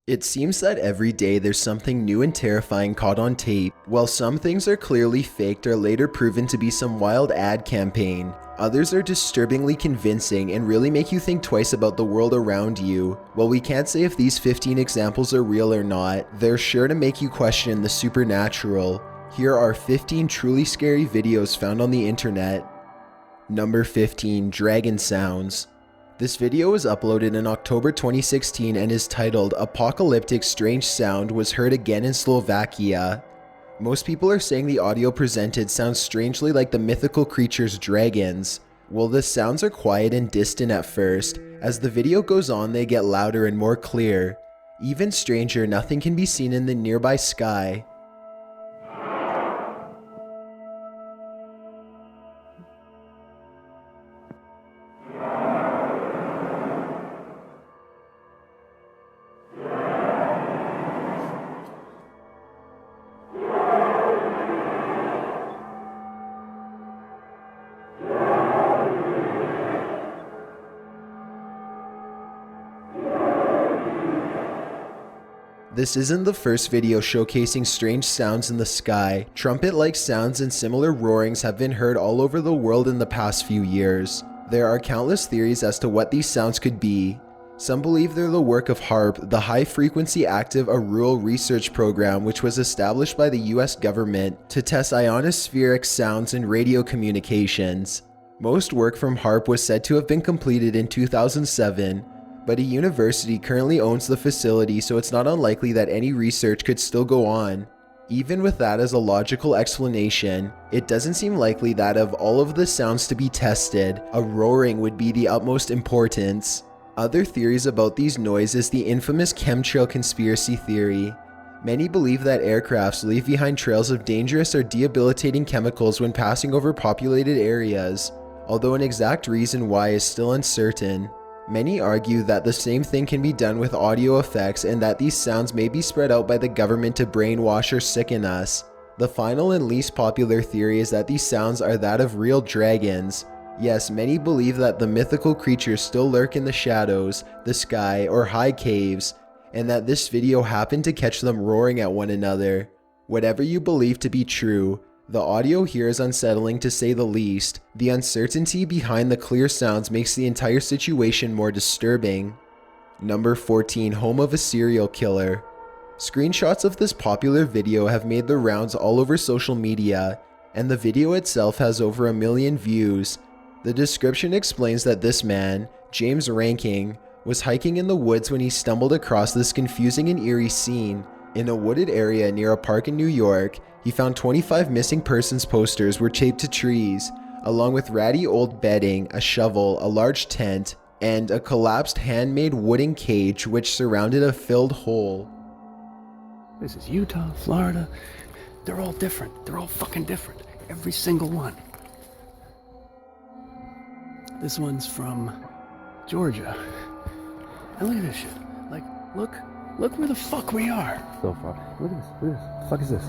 It seems that every day there's something new and terrifying caught on tape. While some things are clearly faked or later proven to be some wild ad campaign, others are disturbingly convincing and really make you think twice about the world around you. While we can't say if these 15 examples are real or not, they're sure to make you question the supernatural. Here are 15 truly scary videos found on the internet. Number 15. Dragon Sounds. This video was uploaded in October 2016 and is titled "Apocalyptic Strange Sound Was Heard Again in Slovakia." Most people are saying the audio presented sounds strangely like the mythical creatures dragons. While the sounds are quiet and distant at first, as the video goes on they get louder and more clear. Even stranger, nothing can be seen in the nearby sky. This isn't the first video showcasing strange sounds in the sky. Trumpet-like sounds and similar roarings have been heard all over the world in the past few years. There are countless theories as to what these sounds could be. Some believe they're the work of HAARP, the High Frequency Active Auroral Research Program, which was established by the US government to test ionospheric sounds in radio communications. Most work from HAARP was said to have been completed in 2007. But a university currently owns the facility, so it's not unlikely that any research could still go on. Even with that as a logical explanation, it doesn't seem likely that of all of the sounds to be tested, a roaring would be the utmost importance. Other theories about these noises is the infamous chemtrail conspiracy theory. Many believe that aircrafts leave behind trails of dangerous or debilitating chemicals when passing over populated areas, although an exact reason why is still uncertain. Many argue that the same thing can be done with audio effects and that these sounds may be spread out by the government to brainwash or sicken us. The final and least popular theory is that these sounds are that of real dragons. Yes, many believe that the mythical creatures still lurk in the shadows, the sky, or high caves, and that this video happened to catch them roaring at one another. Whatever you believe to be true, the audio here is unsettling to say the least. The uncertainty behind the clear sounds makes the entire situation more disturbing. Number 14. Home of a Serial Killer. Screenshots of this popular video have made the rounds all over social media, and the video itself has over 1 million views. The description explains that this man, James Ranking, was hiking in the woods when he stumbled across this confusing and eerie scene. In a wooded area near a park in New York, he found 25 missing persons posters were taped to trees, along with ratty old bedding, a shovel, a large tent, and a collapsed handmade wooden cage which surrounded a filled hole. This is Utah, Florida. They're all different. They're all fucking different. Every single one. This one's from Georgia. And look at this shit. Like, look where the fuck we are. So far. Look at this. What the fuck is this?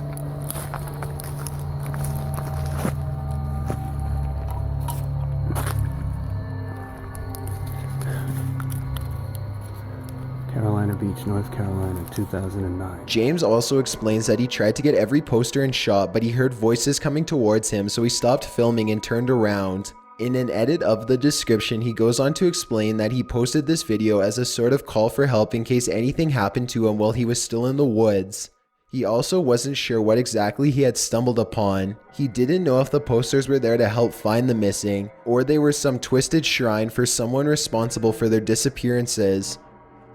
Carolina Beach, North Carolina, 2009. James also explains that he tried to get every poster and shot, but he heard voices coming towards him, so he stopped filming and turned around. In an edit of the description, he goes on to explain that he posted this video as a sort of call for help in case anything happened to him while he was still in the woods. He also wasn't sure what exactly he had stumbled upon. He didn't know if the posters were there to help find the missing, or they were some twisted shrine for someone responsible for their disappearances.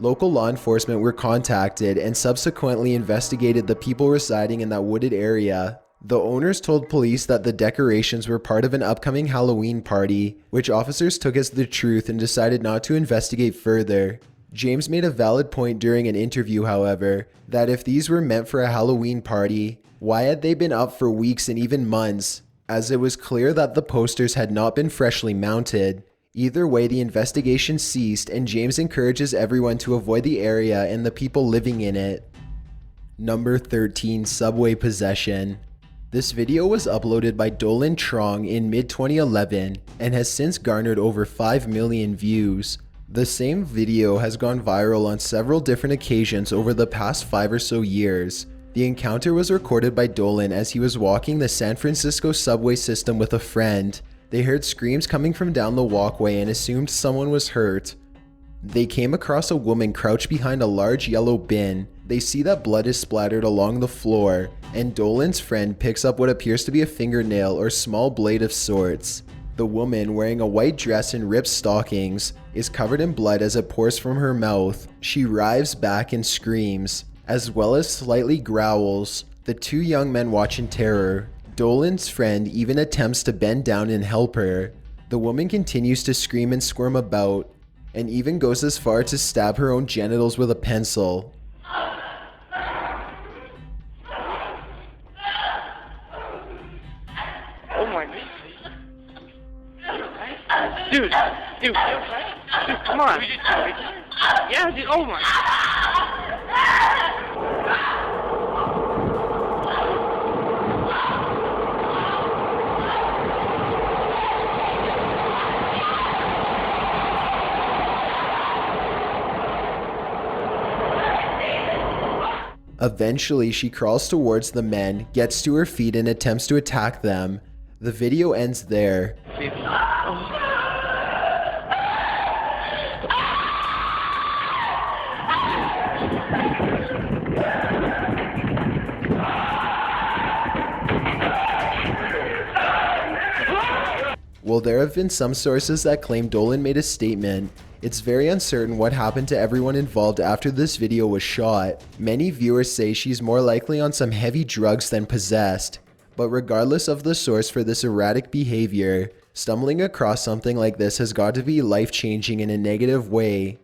Local law enforcement were contacted and subsequently investigated the people residing in that wooded area. The owners told police that the decorations were part of an upcoming Halloween party, which officers took as the truth and decided not to investigate further. James made a valid point during an interview, however, that if these were meant for a Halloween party, why had they been up for weeks and even months, as it was clear that the posters had not been freshly mounted. Either way, the investigation ceased, and James encourages everyone to avoid the area and the people living in it. Number 13. Subway Possession. This video was uploaded by Dolan Trong in mid-2011 and has since garnered over 5 million views. The same video has gone viral on several different occasions over the past 5 or so years. The encounter was recorded by Dolan as he was walking the San Francisco subway system with a friend. They heard screams coming from down the walkway and assumed someone was hurt. They came across a woman crouched behind a large yellow bin. They see that blood is splattered along the floor, and Dolan's friend picks up what appears to be a fingernail or small blade of sorts. The woman, wearing a white dress and ripped stockings, is covered in blood as it pours from her mouth. She writhes back and screams, as well as slightly growls. The two young men watch in terror. Dolan's friend even attempts to bend down and help her. The woman continues to scream and squirm about, and even goes as far to stab her own genitals with a pencil. Oh my God. Dude, come on. Yeah, dude, oh my. Eventually, she crawls towards the men, gets to her feet, and attempts to attack them. The video ends there. While there have been some sources that claim Dolan made a statement, it's very uncertain what happened to everyone involved after this video was shot. Many viewers say she's more likely on some heavy drugs than possessed. But regardless of the source for this erratic behavior, stumbling across something like this has got to be life-changing in a negative way.